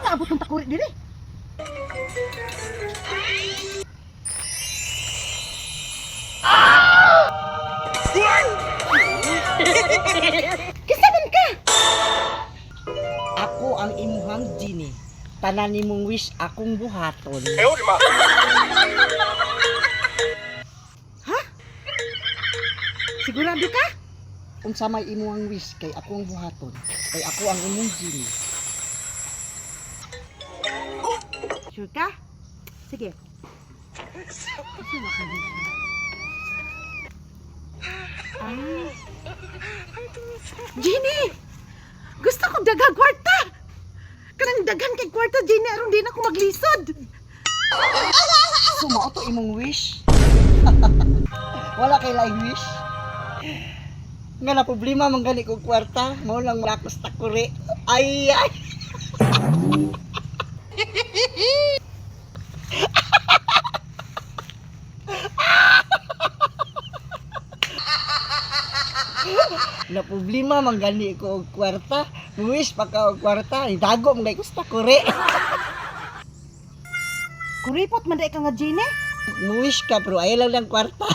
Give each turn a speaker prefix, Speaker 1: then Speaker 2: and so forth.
Speaker 1: Naabot ng takuri diri. Kisaman ka? Ako ang imuhang genie. Tanan nimong wish akong buhaton. Ha? Sigurado ka? Unsa may imuhang wish kay akong buhaton. Kay ako ang imong genie. Sure ka? Sige. Genie! Gusto kong dagang kwarta! Kanang daghan kay kwarta, Genie, aron din ako maglisod! Sumao to imong wish? Wala kay laing wish? Nga na problema man gani kong kwarta, mao lang lakos takuri. Ay ay! Na problema man gani ko og kwarta, wish pa ka og kwarta, idago man kay kusta kuri. Kuripot man dai ka nga Genie? Wish ka pero ay lang kwarta.